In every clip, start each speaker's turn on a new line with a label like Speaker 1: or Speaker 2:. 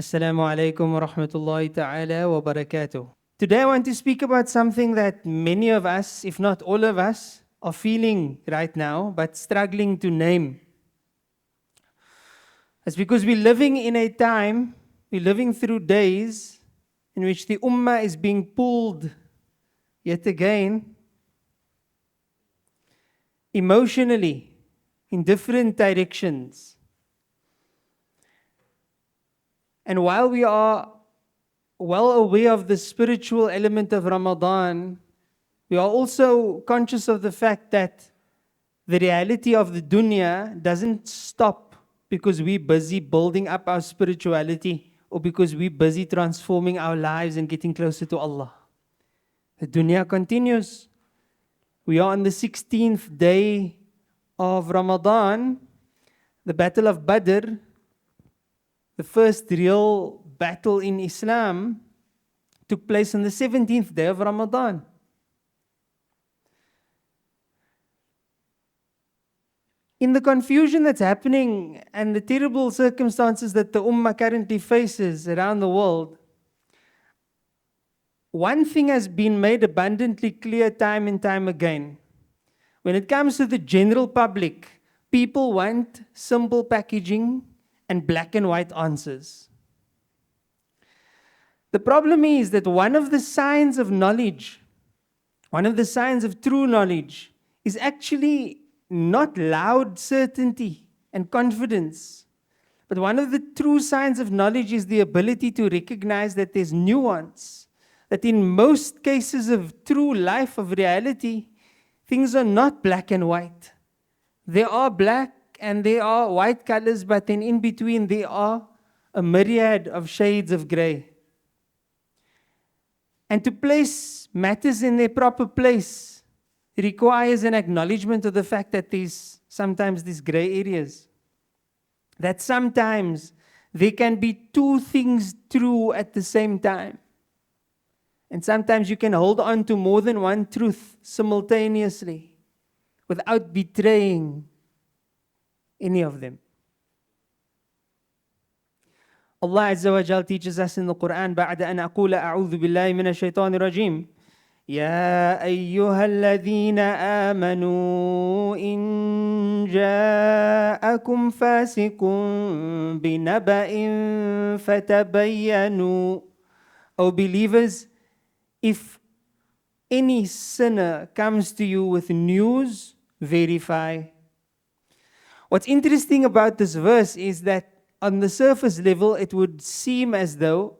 Speaker 1: Assalamu alaikum wa rahmatullahi ta'ala wa barakatuh. Today I want to speak about something that many of us, if not all of us, are feeling right now, but struggling to name. It's because we're living in a time, we're living through days in which the Ummah is being pulled yet again emotionally in different directions. And while we are well aware of the spiritual element of Ramadan, we are also conscious of the fact that the reality of the dunya doesn't stop because we're busy building up our spirituality or because we're busy transforming our lives and getting closer to Allah. The dunya continues. We are on the 16th day of Ramadan, the Battle of Badr, the first real battle in Islam, took place on the 17th day of Ramadan. In the confusion that's happening and the terrible circumstances that the Ummah currently faces around the world, one thing has been made abundantly clear time and time again. When it comes to the general public, people want simple packaging and black and white answers. The problem is that one of the signs of knowledge, one of the signs of true knowledge, is actually not loud certainty and confidence. But one of the true signs of knowledge is the ability to recognize that there's nuance. That in most cases of true life, of reality, things are not black and white. There are black and there are white colors, but then in between there are a myriad of shades of gray. And to place matters in their proper place requires an acknowledgement of the fact that there's sometimes these gray areas. That sometimes there can be two things true at the same time. And sometimes you can hold on to more than one truth simultaneously without betraying any of them. Allah Azza wa Jal teaches us in the Qur'an, بعد أن أقول أعوذ بالله من الشيطان الرجيم يا أيها الذين آمنوا إن جاءكم فاسق بنبأ فتبينوا. O believers, if any sinner comes to you with news, verify. What's interesting about this verse is that on the surface level, it would seem as though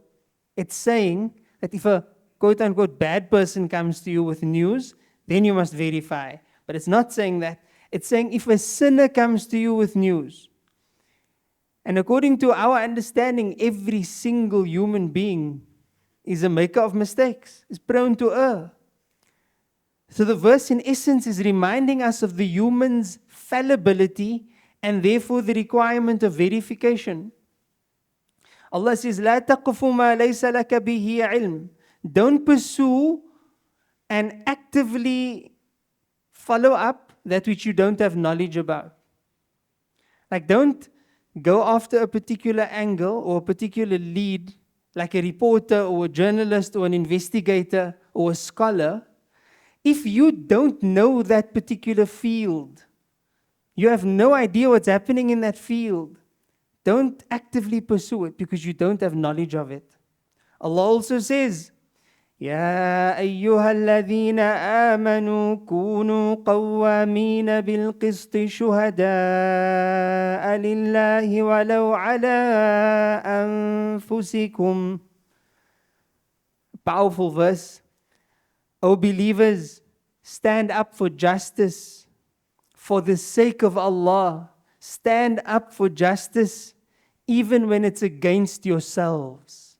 Speaker 1: it's saying that if a quote-unquote bad person comes to you with news, then you must verify. But it's not saying that. It's saying if a sinner comes to you with news, and according to our understanding, every single human being is a maker of mistakes, is prone to err. So the verse in essence is reminding us of the human's fallibility and therefore the requirement of verification. Allah says, لا تقف ما ليس لك به علم. Don't pursue and actively follow up that which you don't have knowledge about. Like, don't go after a particular angle or a particular lead, like a reporter or a journalist or an investigator or a scholar, if you don't know that particular field. You have no idea what's happening in that field. Don't actively pursue it because you don't have knowledge of it. Allah also says, يا أيها الذين آمنوا كونوا قوامين بالقسط شهداء لله ولو على أنفسكم. Powerful verse. O believers, stand up for justice. For the sake of Allah, stand up for justice even when it's against yourselves.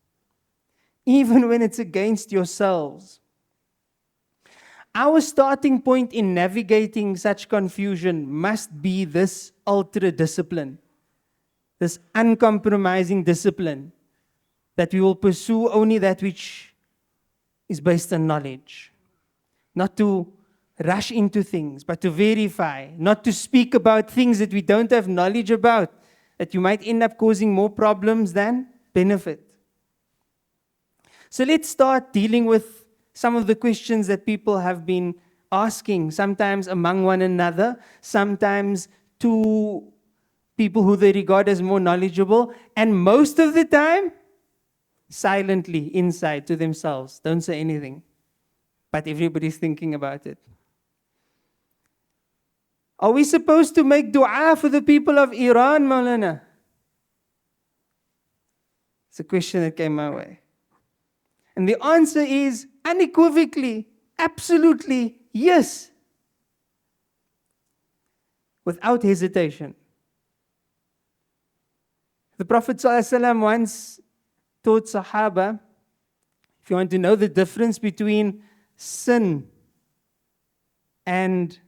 Speaker 1: Even when it's against yourselves. Our starting point in navigating such confusion must be this ultra discipline, this uncompromising discipline, that we will pursue only that which is based on knowledge. Not to rush into things, but to verify, not to speak about things that we don't have knowledge about, that you might end up causing more problems than benefit. So let's start dealing with some of the questions that people have been asking, sometimes among one another, sometimes to people who they regard as more knowledgeable, and most of the time, silently inside to themselves. Don't say anything, but everybody's thinking about it. Are we supposed to make dua for the people of Iran, Maulana? It's a question that came my way. And the answer is unequivocally, absolutely, yes. Without hesitation. The Prophet ﷺ once taught Sahaba, if you want to know the difference between sin and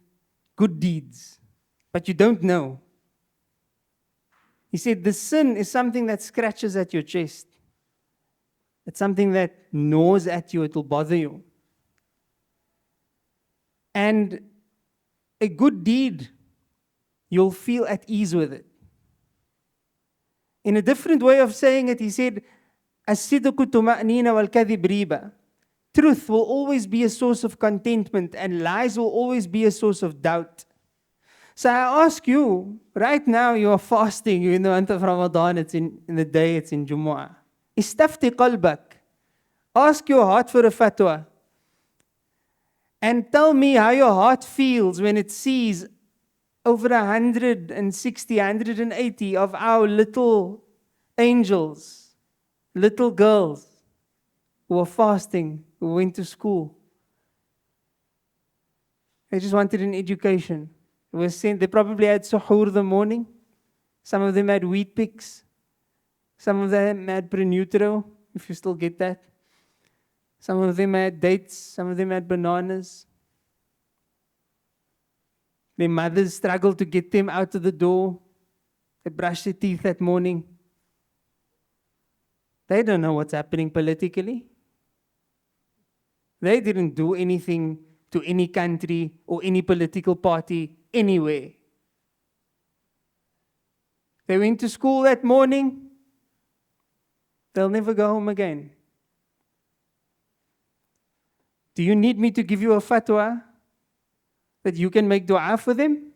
Speaker 1: good deeds, but you don't know. He said, the sin is something that scratches at your chest. It's something that gnaws at you, it will bother you. And a good deed, you'll feel at ease with it. In a different way of saying it, he said, "As-sidqu tuma'nina wal-kadhib riba." Truth will always be a source of contentment, and lies will always be a source of doubt. So I ask you, right now you are fasting, you're in the month of Ramadan, it's in the day, it's in Jumu'ah. Istafti qalbak. Ask your heart for a fatwa. And tell me how your heart feels when it sees over 160, 180 of our little angels, little girls who are fasting, who went to school. They just wanted an education. They probably had suhoor the morning. Some of them had wheat picks. Some of them had prenutro, if you still get that. Some of them had dates. Some of them had bananas. Their mothers struggled to get them out of the door. They brushed their teeth that morning. They don't know what's happening politically. They didn't do anything to any country or any political party anywhere. They went to school that morning. They'll never go home again. Do you need me to give you a fatwa that you can make dua for them?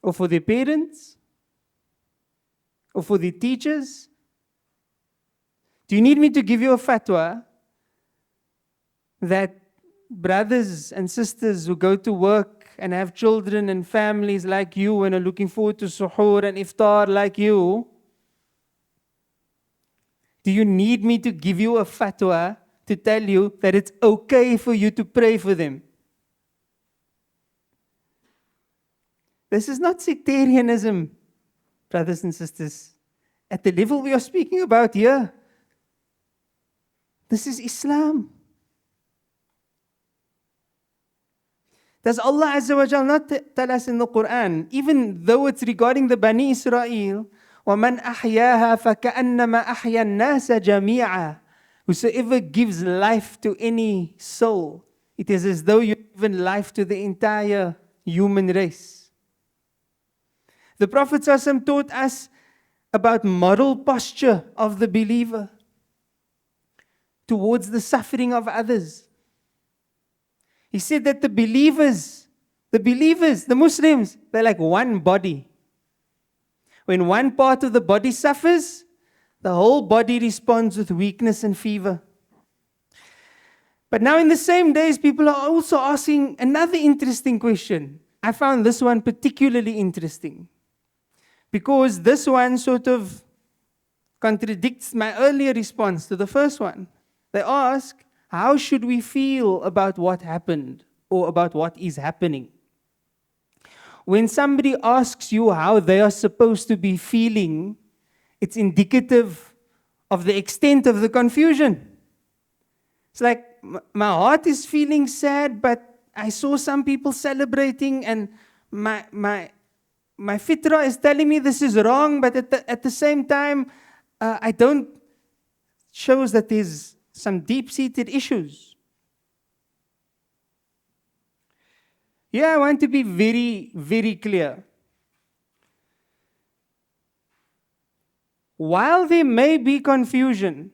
Speaker 1: Or for their parents? Or for their teachers? Do you need me to give you a fatwa that brothers and sisters who go to work and have children and families like you and are looking forward to suhoor and iftar like you, do you need me to give you a fatwa to tell you that it's okay for you to pray for them? This is not sectarianism, brothers and sisters. At the level we are speaking about here, this is Islam. Does Allah Azza wa Jal not tell us in the Qur'an, even though it's regarding the Bani Israel, وَمَنْ أَحْيَاهَا فَكَأَنَّمَا أَحْيَا النَّاسَ جَمِيعًا. Whosoever gives life to any soul, it is as though you've given life to the entire human race. The Prophet ﷺ taught us about moral posture of the believer towards the suffering of others. He said that the believers, the Muslims, they're like one body. When one part of the body suffers, the whole body responds with weakness and fever. But now in the same days, people are also asking another interesting question. I found this one particularly interesting, because this one sort of contradicts my earlier response to the first one. They ask, how should we feel about what happened or about what is happening? When somebody asks you how they are supposed to be feeling, it's indicative of the extent of the confusion. It's like, my heart is feeling sad, but I saw some people celebrating, and my fitra is telling me this is wrong, but at the same time, I don't. Shows that there's some deep-seated issues. Here I want to be very, very clear. While there may be confusion,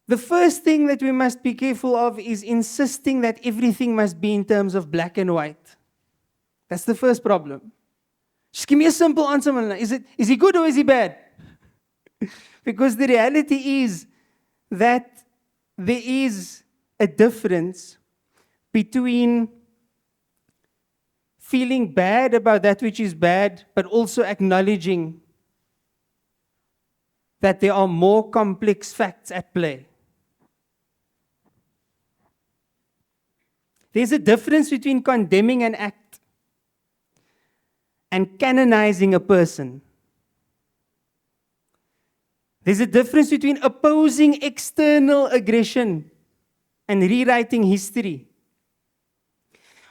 Speaker 1: the first thing that we must be careful of is insisting that everything must be in terms of black and white. That's the first problem. Just give me a simple answer, Malana. Is he good or is he bad? Because the reality is that there is a difference between feeling bad about that which is bad, but also acknowledging that there are more complex facts at play. There's a difference between condemning an act and canonizing a person. There's a difference between opposing external aggression and rewriting history.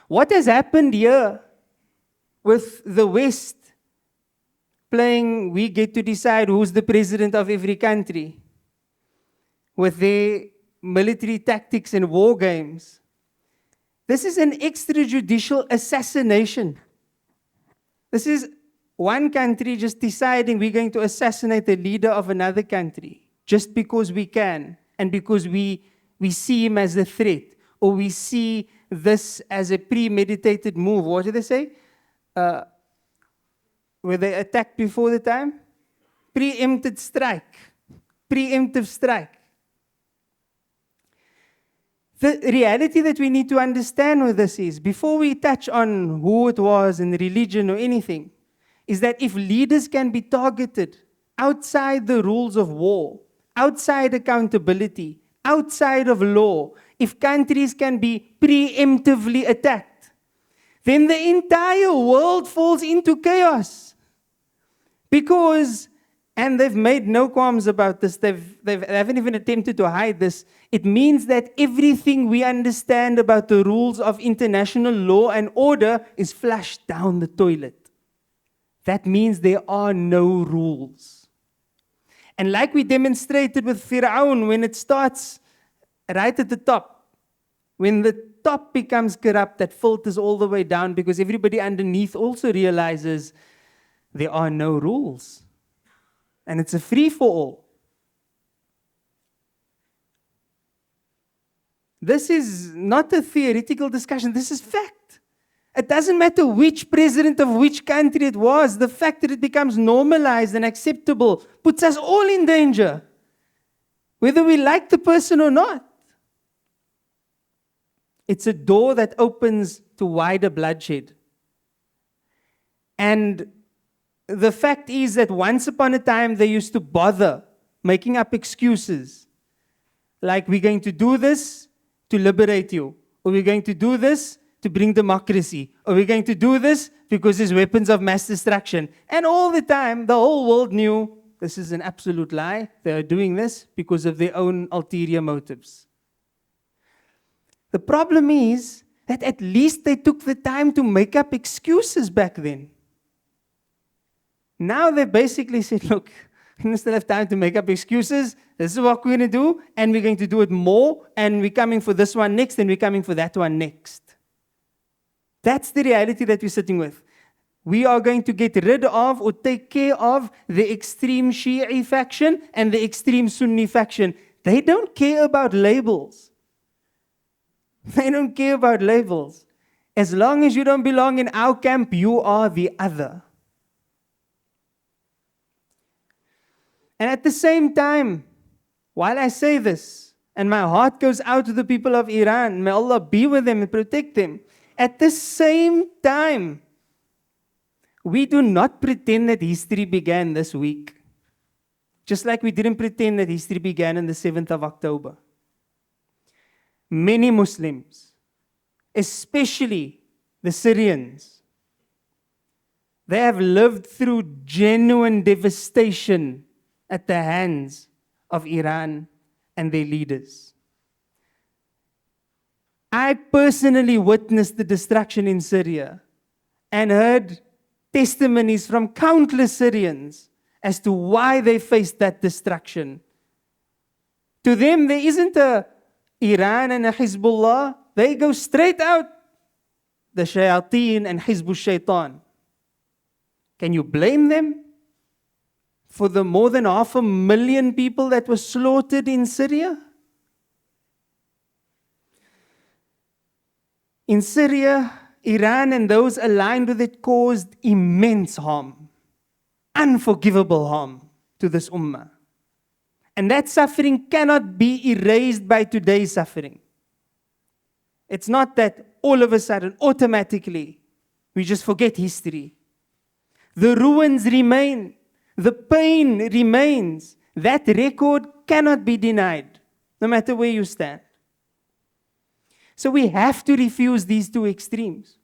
Speaker 1: What has happened here with the West playing, we get to decide who's the president of every country, with their military tactics and war games. This is an extrajudicial assassination. This is one country just deciding we're going to assassinate the leader of another country just because we can and because we see him as a threat, or we see this as a premeditated move. What do they say? Were they attacked before the time? Preemptive strike. Preemptive strike. The reality that we need to understand with this is, before we touch on who it was and religion or anything, is that if leaders can be targeted outside the rules of war, outside accountability, outside of law, if countries can be preemptively attacked, then the entire world falls into chaos. Because, and they've made no qualms about this, they haven't even attempted to hide this, it means that everything we understand about the rules of international law and order is flushed down the toilet. That means there are no rules. And like we demonstrated with Fir'aun, when it starts right at the top, when the top becomes corrupt, that filters all the way down, because everybody underneath also realizes there are no rules. And it's a free-for-all. This is not a theoretical discussion, this is fact. It doesn't matter which president of which country it was, the fact that it becomes normalized and acceptable puts us all in danger, whether we like the person or not. It's a door that opens to wider bloodshed. And the fact is that once upon a time they used to bother making up excuses. Like, we're going to do this to liberate you, or we're going to do this to bring democracy, or we're going to do this because there's weapons of mass destruction. And all the time, the whole world knew this is an absolute lie. They are doing this because of their own ulterior motives. The problem is that at least they took the time to make up excuses back then. Now they basically said, look, we don't still have time to make up excuses. This is what we're going to do, and we're going to do it more, and we're coming for this one next, and we're coming for that one next. That's the reality that we're sitting with. We are going to get rid of or take care of the extreme Shi'i faction and the extreme Sunni faction. They don't care about labels. They don't care about labels. As long as you don't belong in our camp, you are the other. And at the same time, while I say this, and my heart goes out to the people of Iran, may Allah be with them and protect them, at the same time, we do not pretend that history began this week. Just like we didn't pretend that history began on the 7th of October. Many Muslims, especially the Syrians, they have lived through genuine devastation at the hands of Iran and their leaders. I personally witnessed the destruction in Syria and heard testimonies from countless Syrians as to why they faced that destruction. To them, there isn't a Iran and a Hezbollah. They go straight out the shayateen and Hizbul Shaitan. Can you blame them for the more than 500,000 people that were slaughtered in Syria? In Syria, Iran and those aligned with it caused immense harm, unforgivable harm to this ummah. And that suffering cannot be erased by today's suffering. It's not that all of a sudden, automatically, we just forget history. The ruins remain. The pain remains. That record cannot be denied, no matter where you stand. So we have to refuse these two extremes.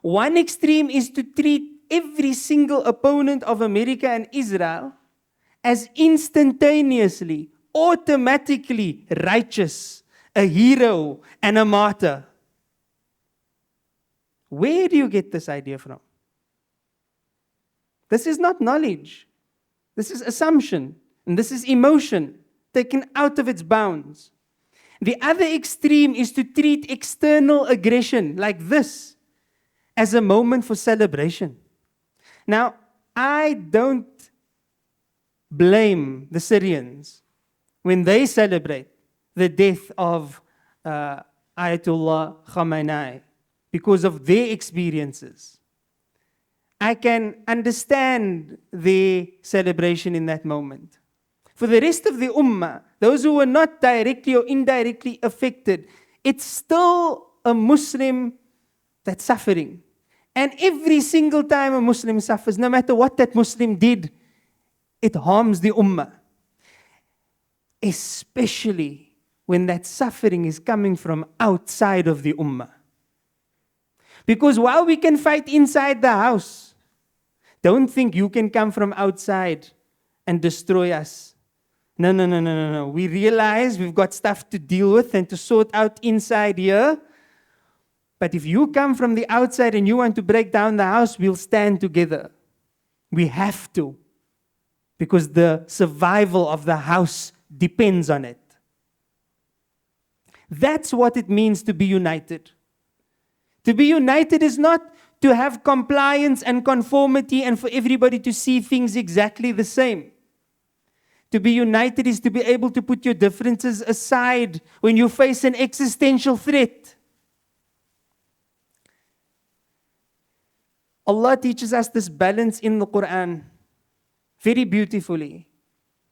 Speaker 1: One extreme is to treat every single opponent of America and Israel as instantaneously, automatically righteous, a hero and a martyr. Where do you get this idea from? This is not knowledge. This is assumption. And this is emotion taken out of its bounds. The other extreme is to treat external aggression like this as a moment for celebration. Now, I don't blame the Syrians when they celebrate the death of Ayatollah Khamenei because of their experiences. I can understand their celebration in that moment. For the rest of the ummah, those who were not directly or indirectly affected, it's still a Muslim that's suffering. And every single time a Muslim suffers, no matter what that Muslim did, it harms the ummah. Especially when that suffering is coming from outside of the ummah. Because while we can fight inside the house, don't think you can come from outside and destroy us. No. We realize we've got stuff to deal with and to sort out inside here. But if you come from the outside and you want to break down the house, we'll stand together. We have to. Because the survival of the house depends on it. That's what it means to be united. To be united is not to have compliance and conformity and for everybody to see things exactly the same. To be united is to be able to put your differences aside when you face an existential threat. Allah teaches us this balance in the Qur'an very beautifully.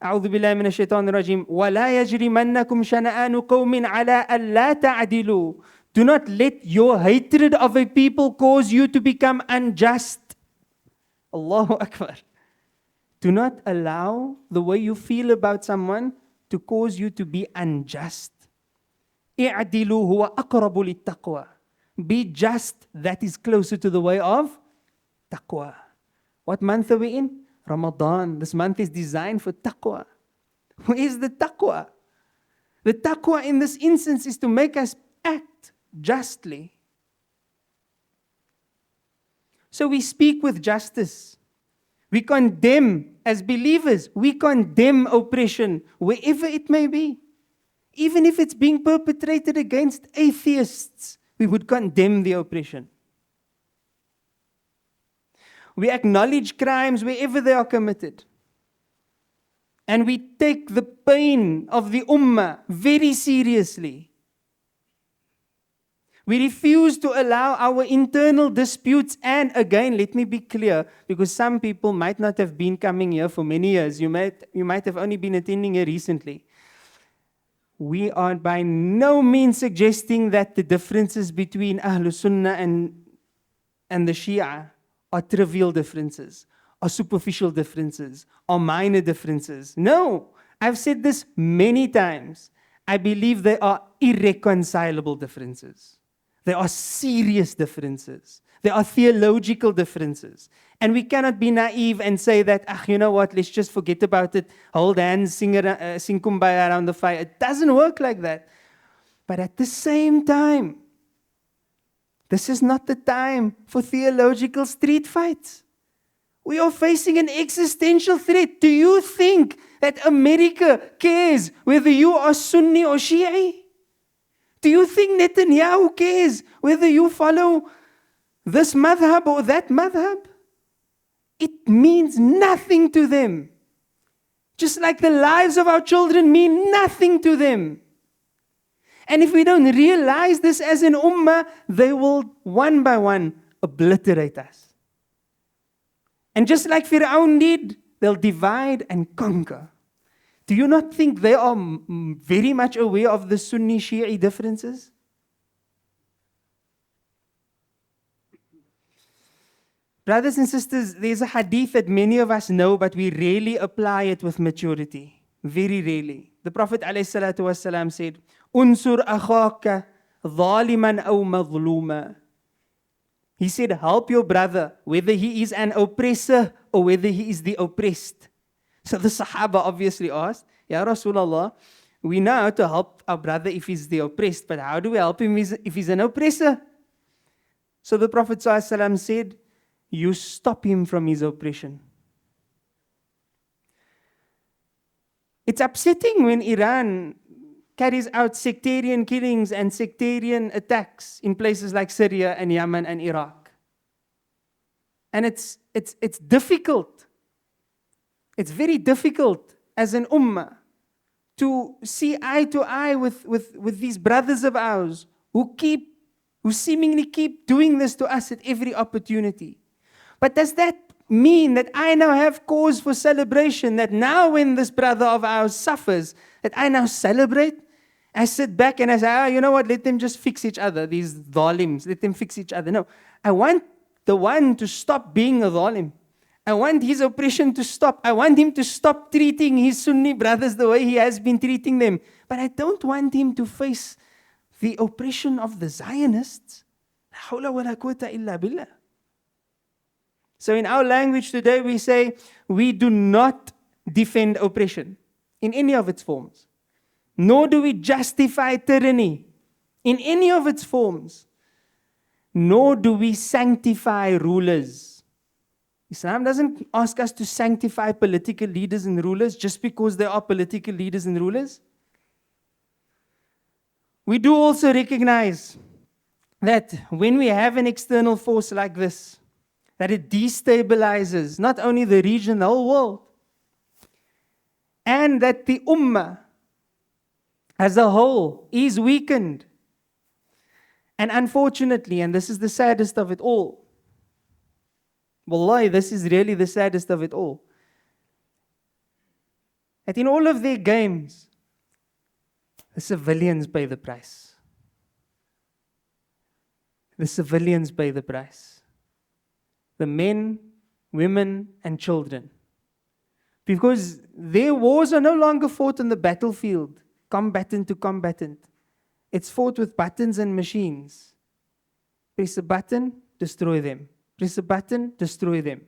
Speaker 1: أعوذ بالله من الشيطان الرجيم ولا يجرمنكم شنآن قوم على ألا تعدلوا. Do not let your hatred of a people cause you to become unjust. Allahu Akbar. Do not allow the way you feel about someone to cause you to be unjust. اعدلوا هو أقرب للتقوى. Be just, that is closer to the way of taqwa. What month are we in? Ramadan. This month is designed for taqwa. Where is the taqwa? The taqwa in this instance is to make us act justly. So we speak with justice. We condemn, as believers, we condemn oppression wherever it may be. Even if it's being perpetrated against atheists, we would condemn the oppression. We acknowledge crimes wherever they are committed. And we take the pain of the ummah very seriously. We refuse to allow our internal disputes, and again, let me be clear, because some people might not have been coming here for many years. You might have only been attending here recently. We are by no means suggesting that the differences between Ahlul Sunnah and the Shia are trivial differences, or superficial differences, or minor differences. No, I've said this many times. I believe they are irreconcilable differences. There are serious differences. There are theological differences. And we cannot be naive and say that, you know what, let's just forget about it, hold hands, sing kumbaya around the fire. It doesn't work like that. But at the same time, this is not the time for theological street fights. We are facing an existential threat. Do you think that America cares whether you are Sunni or Shi'i? Do you think Netanyahu cares whether you follow this madhab or that madhab? It means nothing to them. Just like the lives of our children mean nothing to them. And if we don't realize this as an ummah, they will one by one obliterate us. And just like Fir'aun did, they'll divide and conquer. Do you not think they are very much aware of the Sunni Shi'i differences? Brothers and sisters, there's a hadith that many of us know, but we rarely apply it with maturity. Very rarely. The Prophet ﷺ said, Unsur akhaka zaliman aw mazluma. He said, help your brother, whether he is an oppressor or whether he is the oppressed. So the Sahaba obviously asked, Ya Rasulullah, we know how to help our brother if he's the oppressed, but how do we help him if he's an oppressor? So the Prophet ﷺ said, you stop him from his oppression. It's upsetting when Iran carries out sectarian killings and sectarian attacks in places like Syria and Yemen and Iraq. And it's difficult. It's very difficult as an ummah to see eye to eye with these brothers of ours who seemingly keep doing this to us at every opportunity. But does that mean that I now have cause for celebration, that now when this brother of ours suffers, that I now celebrate? I sit back and I say, you know what, let them just fix each other, these dhalims, let them fix each other. No, I want the one to stop being a dhalim. I want his oppression to stop. I want him to stop treating his Sunni brothers the way he has been treating them. But I don't want him to face the oppression of the Zionists. La hawla wa la quwwata illa billah. So in our language today, we say, we do not defend oppression in any of its forms. Nor do we justify tyranny in any of its forms. Nor do we sanctify rulers. Islam doesn't ask us to sanctify political leaders and rulers just because they are political leaders and rulers. We do also recognize that when we have an external force like this, that it destabilizes not only the region, the whole world. And that the ummah as a whole is weakened. And unfortunately, and this is the saddest of it all, wallahi, this is really the saddest of it all, that in all of their games, the civilians pay the price. The civilians pay the price. The men, women, and children. Because their wars are no longer fought on the battlefield, combatant to combatant. It's fought with buttons and machines. Press a button, destroy them. Press a button, destroy them.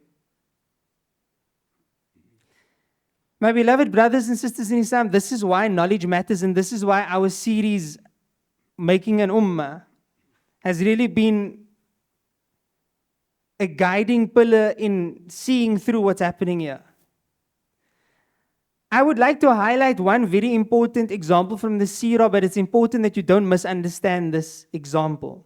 Speaker 1: My beloved brothers and sisters in Islam, this is why knowledge matters, and this is why our series, Making an Ummah, has really been a guiding pillar in seeing through what's happening here. I would like to highlight one very important example from the seerah, but it's important that you don't misunderstand this example.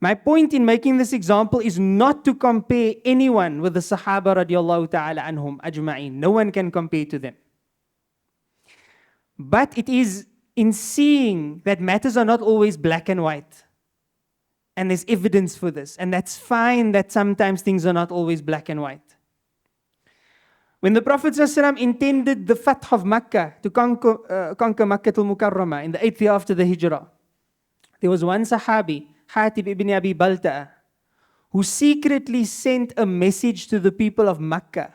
Speaker 1: My point in making this example is not to compare anyone with the Sahaba radiallahu ta'ala anhum ajma'in. No one can compare to them. But it is in seeing that matters are not always black and white. And there's evidence for this. And that's fine that sometimes things are not always black and white. When the Prophet ﷺ intended the Fath of Makkah to conquer Makkah al-Mukarramah in the 8th year after the Hijrah, there was one Sahabi, Hatib ibn Abi Balta'a, who secretly sent a message to the people of Makkah,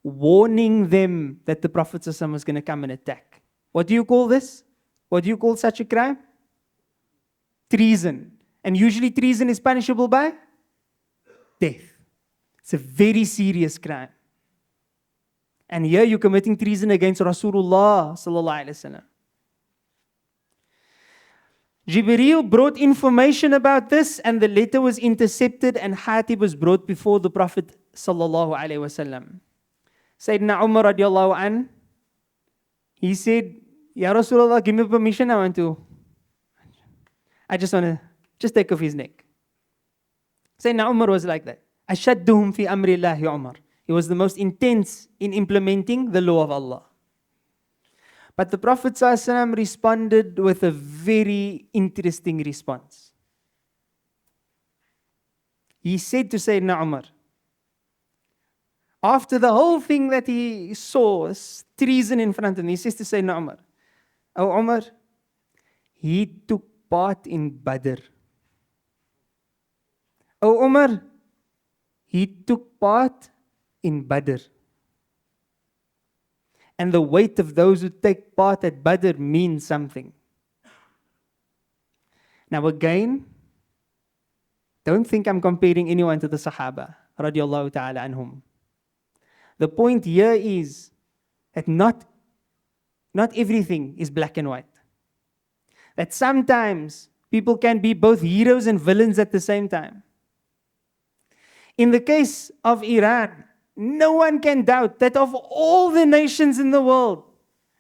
Speaker 1: warning them that the Prophet ﷺ was going to come and attack. What do you call this? What do you call such a crime? Treason. And usually treason is punishable by death. It's a very serious crime. And here you're committing treason against Rasulullah sallallahu alaihi wasallam. Jibreel brought information about this, and the letter was intercepted, and Hatib was brought before the Prophet sallallahu alaihi wasallam. Sayyidina Umar radiallahu an, he said, Ya Rasulullah, give me permission, I want to I just want to just take off his neck. Sayyidina Umar was like that. أشدهم في أمر الله عمر. He was the most intense in implementing the law of Allah. But the Prophet ﷺ responded with a very interesting response. He said to Sayyidina Umar, after the whole thing that he saw, treason in front of him, he says to Sayyidina Umar, "Oh Umar, he took part in Badr. Oh Umar, he took part in Badr. And the weight of those who take part at Badr means something." Now again, don't think I'm comparing anyone to the Sahaba, radiallahu ta'ala anhum. The point here is that not everything is black and white. That sometimes people can be both heroes and villains at the same time. In the case of Iran, no one can doubt that of all the nations in the world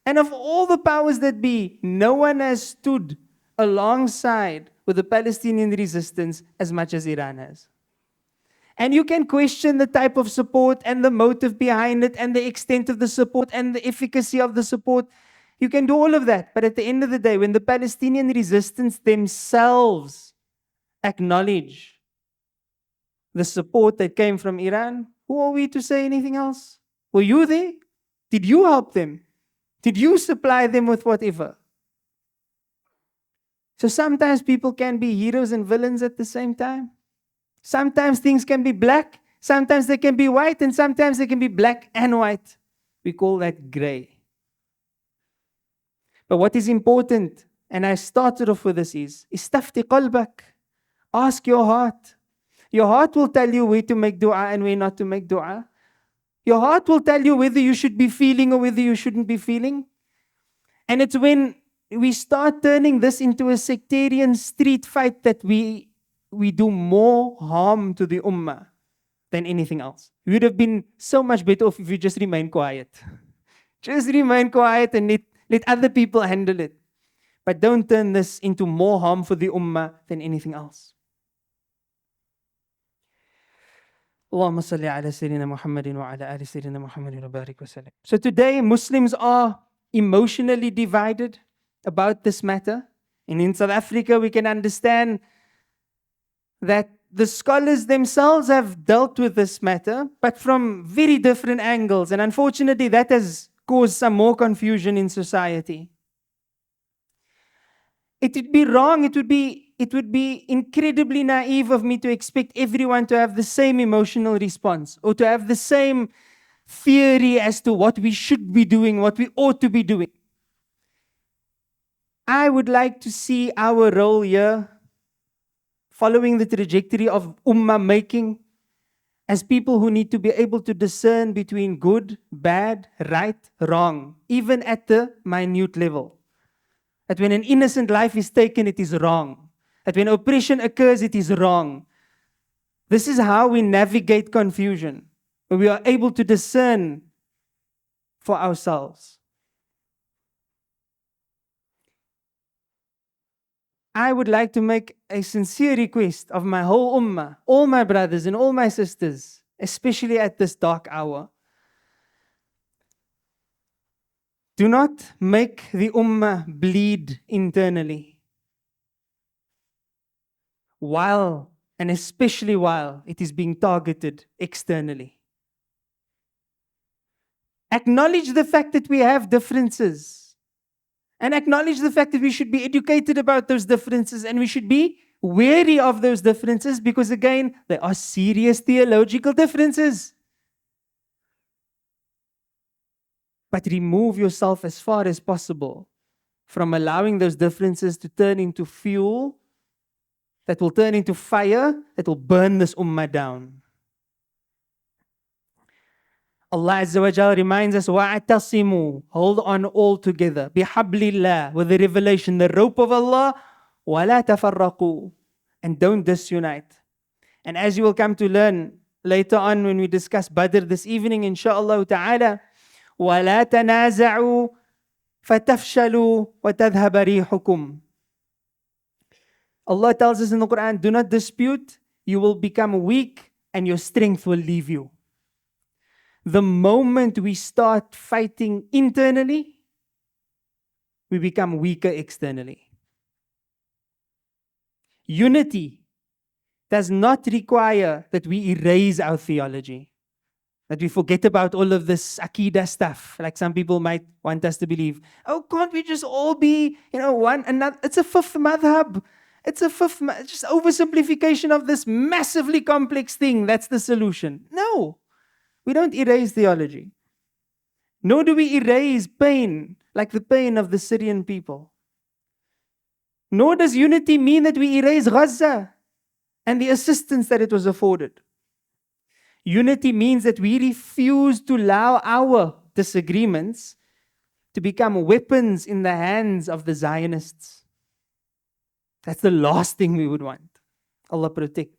Speaker 1: and of all the powers that be, no one has stood alongside with the Palestinian resistance as much as Iran has. And you can question the type of support and the motive behind it and the extent of the support and the efficacy of the support. You can do all of that. But at the end of the day, when the Palestinian resistance themselves acknowledge the support that came from Iran, who are we to say anything else? Were you there? Did you help them? Did you supply them with whatever? So sometimes people can be heroes and villains at the same time. Sometimes things can be black, sometimes they can be white, and sometimes they can be black and white. We call that gray. But what is important, and I started off with this, is istafti qalbak. Ask your heart. Your heart will tell you where to make dua and where not to make dua. Your heart will tell you whether you should be feeling or whether you shouldn't be feeling. And it's when we start turning this into a sectarian street fight that we do more harm to the Ummah than anything else. We would have been so much better off if we just remain quiet. Just remain quiet and let other people handle it. But don't turn this into more harm for the Ummah than anything else. Allahumma salli ala Sayyidina Muhammadin wa ala ali Sayyidina Muhammadin wa barik wa sallam. So today Muslims are emotionally divided about this matter. And in South Africa we can understand that the scholars themselves have dealt with this matter, but from very different angles. And unfortunately, that has caused some more confusion in society. It would be wrong, it would be incredibly naive of me to expect everyone to have the same emotional response or to have the same theory as to what we should be doing, what we ought to be doing. I would like to see our role here following the trajectory of Ummah making as people who need to be able to discern between good, bad, right, wrong, even at the minute level. That when an innocent life is taken, it is wrong. That when oppression occurs, it is wrong. This is how we navigate confusion, where we are able to discern for ourselves. I would like to make a sincere request of my whole Ummah, all my brothers and all my sisters, especially at this dark hour. Do not make the Ummah bleed internally, while, and especially while, it is being targeted externally. Acknowledge the fact that we have differences. And acknowledge the fact that we should be educated about those differences and we should be wary of those differences because, again, there are serious theological differences. But remove yourself as far as possible from allowing those differences to turn into fuel, that will turn into fire, that will burn this ummah down. Allah Azza wa Jal reminds us, وَاعْتَصِمُوا, hold on all together, بِحَبْلِ اللَّهِ, with the revelation, the rope of Allah, وَلَا تَفَرَّقُوا, and don't disunite. And as you will come to learn later on when we discuss Badr this evening, inshaAllah ta'ala, وَلَا تَنَازَعُوا فَتَفْشَلُوا وَتَذْهَبَ رِيحُكُمْ. Allah tells us in the Qur'an, do not dispute, you will become weak and your strength will leave you. The moment we start fighting internally, we become weaker externally. Unity does not require that we erase our theology, that we forget about all of this Aqidah stuff, like some people might want us to believe. Oh, can't we just all be, one another? It's a fifth madhab. It's just oversimplification of this massively complex thing. That's the solution. No, we don't erase theology. Nor do we erase pain, like the pain of the Syrian people. Nor does unity mean that we erase Gaza and the assistance that it was afforded. Unity means that we refuse to allow our disagreements to become weapons in the hands of the Zionists. That's the last thing we would want. Allah protect.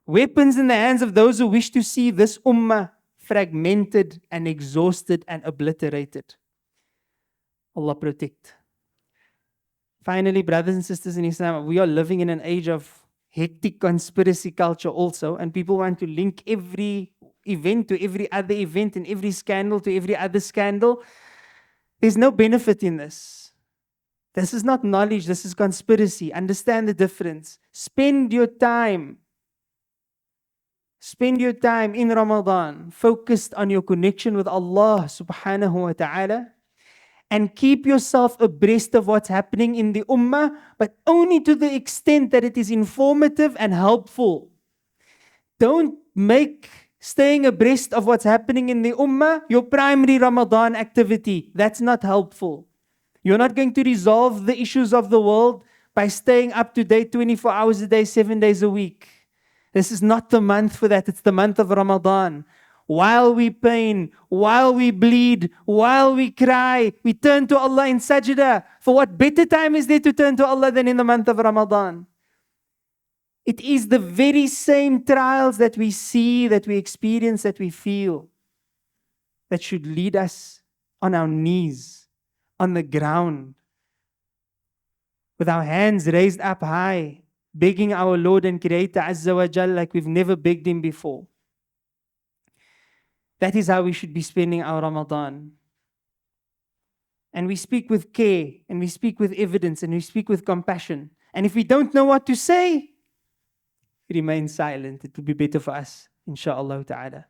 Speaker 1: Weapons in the hands of those who wish to see this ummah fragmented and exhausted and obliterated. Allah protect. Finally, brothers and sisters in Islam, we are living in an age of hectic conspiracy culture also, and people want to link every event to every other event and every scandal to every other scandal. There's no benefit in this. This is not knowledge, this is conspiracy. Understand the difference. Spend your time in Ramadan focused on your connection with Allah subhanahu wa ta'ala, and keep yourself abreast of what's happening in the ummah, but only to the extent that it is informative and helpful. Don't make staying abreast of what's happening in the ummah your primary Ramadan activity. That's not helpful. You're not going to resolve the issues of the world by staying up to date 24 hours a day, 7 days a week. This is not the month for that. It's the month of Ramadan. While we pain, while we bleed, while we cry, we turn to Allah in sajda. For what better time is there to turn to Allah than in the month of Ramadan? It is the very same trials that we see, that we experience, that we feel, that should lead us on our knees, on the ground, with our hands raised up high, begging our Lord and Creator Azza wa Jal like we've never begged Him before. That is how we should be spending our Ramadan. And we speak with care, and we speak with evidence, and we speak with compassion. And if we don't know what to say, remain silent. It will be better for us, insha'Allah ta'ala.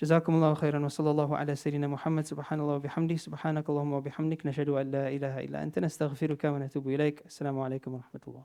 Speaker 1: Jazakumullahu khairan wa sallallahu ala sayyidina Muhammad subhanallah wa bihamdi subhanakallahumma wa bihamdik nashhadu an la ilaha illa anta nastaghfiruka wa natubu ilayk. Assalamu alaikum wa rahmatullah.